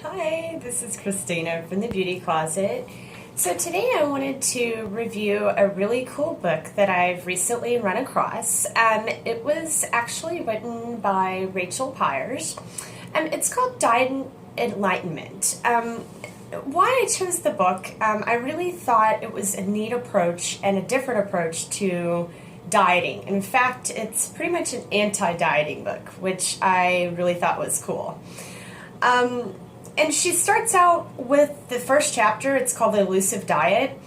Hi, this is Christina from the Beauty Closet. So today I wanted to review a really cool book that I've recently run across. It was actually written by Rachel Pires. It's called Diet and Enlightenment. Why I chose the book, I really thought it was a neat approach and a different approach to dieting. In fact, it's pretty much an anti-dieting book, which I really thought was cool. And she starts out with the first chapter. It's called the Elusive Diet.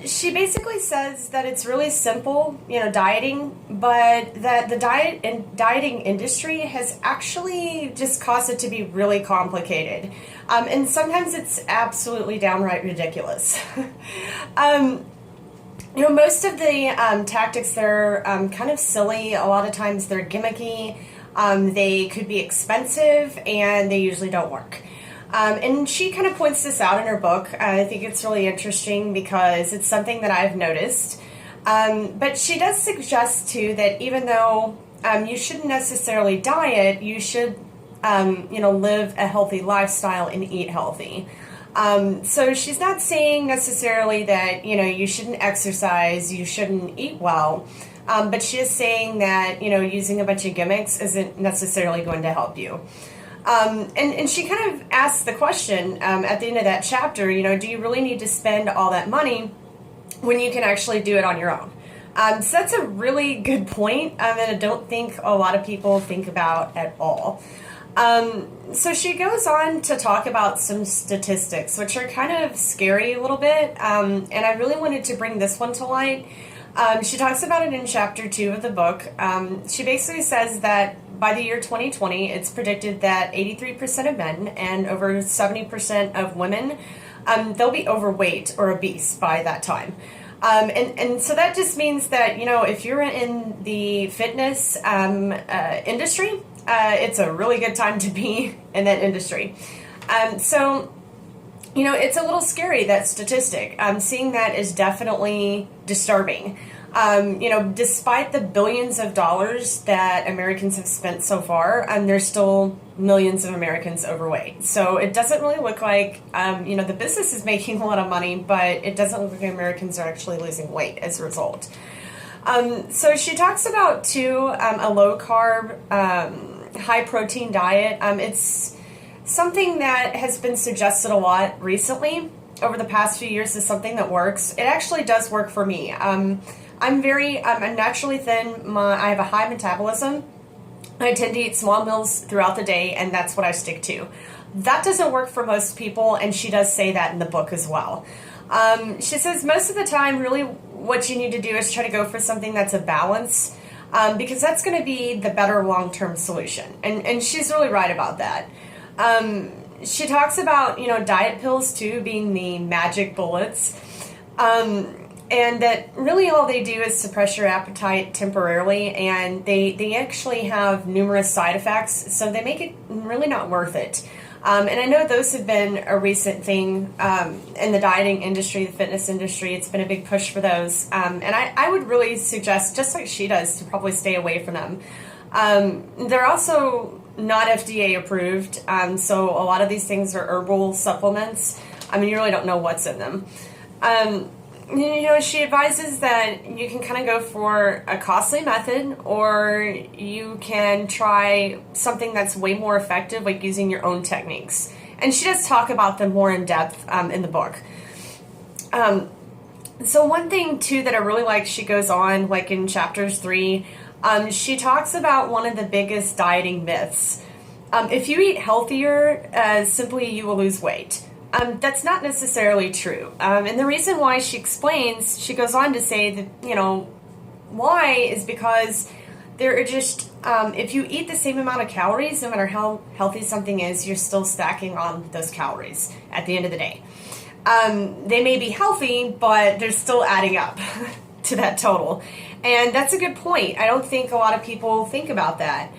She basically says that it's really simple, dieting, but that the dieting industry has actually just caused it to be really complicated. And sometimes it's absolutely downright ridiculous. Most of the tactics, they're kind of silly. A lot of times they're gimmicky. They could be expensive, and they usually don't work. And she kind of points this out in her book. I think it's really interesting because it's something that I've noticed. But she does suggest, too, that even though you shouldn't necessarily diet, you should, live a healthy lifestyle and eat healthy. So she's not saying necessarily that, you shouldn't exercise, you shouldn't eat well. But she is saying that, using a bunch of gimmicks isn't necessarily going to help you. And she kind of asks the question at the end of that chapter, do you really need to spend all that money when you can actually do it on your own? So that's a really good point that I don't think a lot of people think about at all. So she goes on to talk about some statistics, which are kind of scary a little bit, and I really wanted to bring this one to light. She talks about it in chapter 2 of the book. She basically says that by the year 2020, it's predicted that 83% of men and over 70% of women, they'll be overweight or obese by that time. And so that just means that, if you're in the fitness industry, it's a really good time to be in that industry. So it's a little scary, that statistic. Seeing that is definitely disturbing. Despite the billions of dollars that Americans have spent so far, there's still millions of Americans overweight. So it doesn't really look like, the business is making a lot of money, but it doesn't look like Americans are actually losing weight as a result. So she talks about, too, a low-carb, high-protein diet. It's something that has been suggested a lot recently over the past few years is something that works. It actually does work for me. I'm naturally thin. I have a high metabolism. I tend to eat small meals throughout the day, and that's what I stick to. That doesn't work for most people, and she does say that in the book as well. She says most of the time, really, what you need to do is try to go for something that's a balance, because that's going to be the better long-term solution. And she's really right about that. She talks about, diet pills too being the magic bullets, and that really all they do is suppress your appetite temporarily, and they actually have numerous side effects, so they make it really not worth it. And I know those have been a recent thing in the dieting industry, the fitness industry. It's been a big push for those, and I would really suggest, just like she does, to probably stay away from them. They're also not FDA approved, so a lot of these things are herbal supplements. You really don't know what's in them. She advises that you can kind of go for a costly method, or you can try something that's way more effective, like using your own techniques. And she does talk about them more in depth in the book. So one thing, too, that I really like, she goes on, like in chapters 3, she talks about one of the biggest dieting myths. If you eat healthier, simply you will lose weight. That's not necessarily true. And the reason why she explains, she goes on to say that, why is because there are just, if you eat the same amount of calories, no matter how healthy something is, you're still stacking on those calories at the end of the day. They may be healthy, but they're still adding up to that total. And that's a good point. I don't think a lot of people think about that.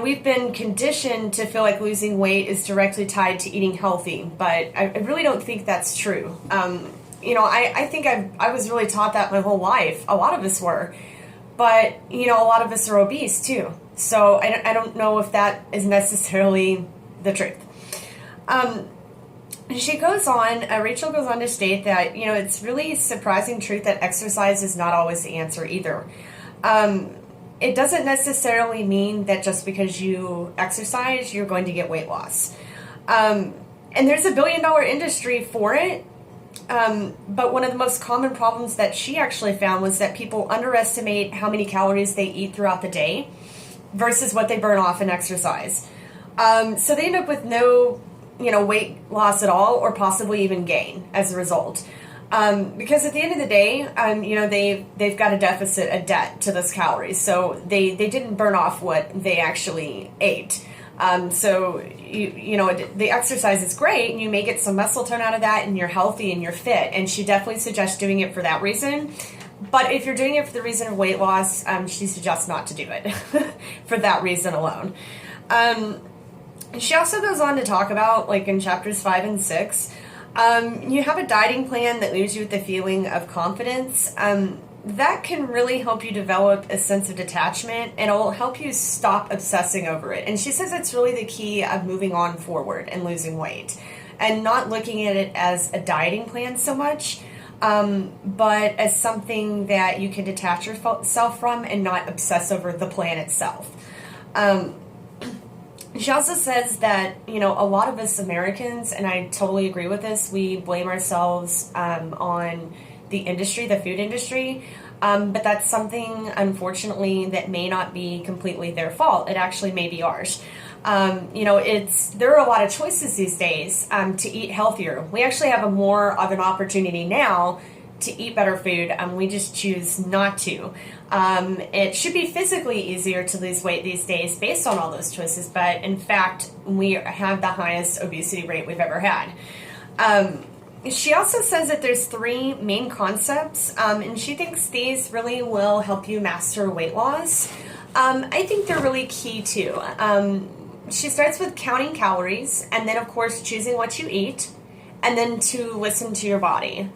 We've been conditioned to feel like losing weight is directly tied to eating healthy, but I really don't think that's true. I think I was really taught that my whole life. A lot of us were. But, a lot of us are obese too. So I don't know if that is necessarily the truth. She goes on, Rachel goes on to state that, it's really surprising truth that exercise is not always the answer either. It doesn't necessarily mean that just because you exercise, you're going to get weight loss. And there's $1 billion industry for it. But one of the most common problems that she actually found was that people underestimate how many calories they eat throughout the day versus what they burn off in exercise. So they end up with no, weight loss at all, or possibly even gain as a result. Because at the end of the day, they've got a debt to those calories. So they didn't burn off what they actually ate. So the exercise is great, and you may get some muscle tone out of that, and you're healthy and you're fit. And she definitely suggests doing it for that reason. But if you're doing it for the reason of weight loss, she suggests not to do it for that reason alone. She also goes on to talk about, like in chapters 5 and 6, you have a dieting plan that leaves you with the feeling of confidence. That can really help you develop a sense of detachment, and it'll help you stop obsessing over it. And she says that's really the key of moving on forward and losing weight, and not looking at it as a dieting plan so much, but as something that you can detach yourself from and not obsess over the plan itself. She also says that, a lot of us Americans, and I totally agree with this, we blame ourselves on the industry, the food industry, but that's something, unfortunately, that may not be completely their fault. It actually may be ours. There are a lot of choices these days to eat healthier. We actually have more of an opportunity now to eat better food. We just choose not to. It should be physically easier to lose weight these days based on all those choices, but in fact, we have the highest obesity rate we've ever had. She also says that there's 3 main concepts, and she thinks these really will help you master weight loss. I think they're really key too. She starts with counting calories, and then of course choosing what you eat, and then to listen to your body.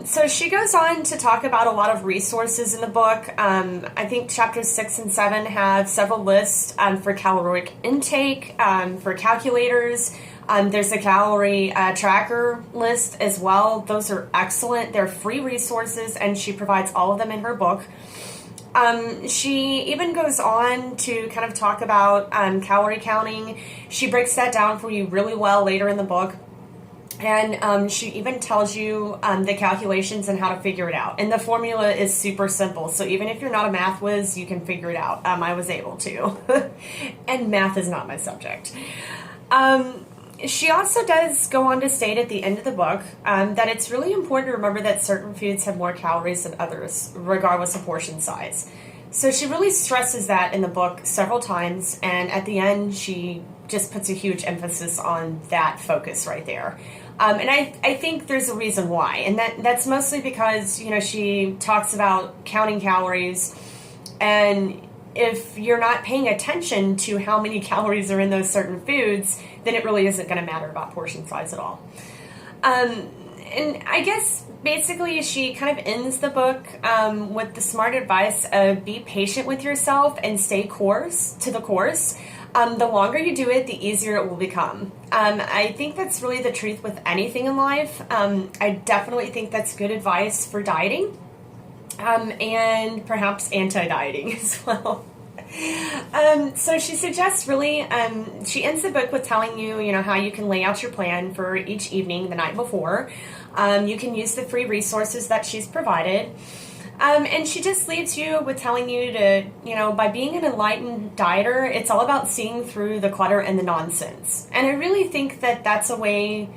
So she goes on to talk about a lot of resources in the book. I think chapters 6 and 7 have several lists for caloric intake, for calculators. There's a calorie tracker list as well. Those are excellent. They're free resources, and she provides all of them in her book. She even goes on to kind of talk about calorie counting. She breaks that down for you really well later in the book. And she even tells you the calculations and how to figure it out. And the formula is super simple. So even if you're not a math whiz, you can figure it out. I was able to. And math is not my subject. She also does go on to state at the end of the book that it's really important to remember that certain foods have more calories than others, regardless of portion size. So she really stresses that in the book several times. And at the end, she just puts a huge emphasis on that focus right there. And I think there's a reason why. And that's mostly because, she talks about counting calories. And if you're not paying attention to how many calories are in those certain foods, then it really isn't going to matter about portion size at all. And I guess basically she kind of ends the book with the smart advice of be patient with yourself and stay to the course. The longer you do it, the easier it will become. I think that's really the truth with anything in life. I definitely think that's good advice for dieting, and perhaps anti-dieting as well. So she suggests really, she ends the book with telling you, how you can lay out your plan for each evening the night before. You can use the free resources that she's provided. And she just leaves you with telling you to, by being an enlightened dieter, it's all about seeing through the clutter and the nonsense. And I really think that that's a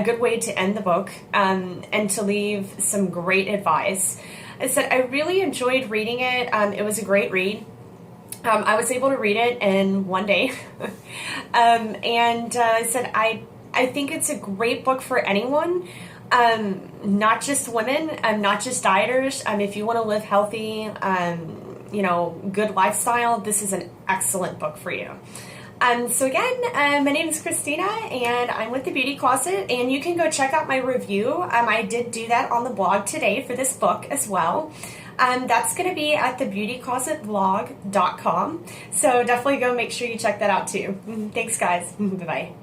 good way to end the book, and to leave some great advice. I said, I really enjoyed reading it. It was a great read. I was able to read it in one day. And I said, I think it's a great book for anyone. Not just women, not just dieters. If you want to live healthy, good lifestyle, this is an excellent book for you. So again, my name is Christina, and I'm with The Beauty Closet, and you can go check out my review. I did do that on the blog today for this book as well. That's going to be at thebeautyclosetblog.com. So definitely go make sure you check that out too. Thanks, guys. Bye-bye.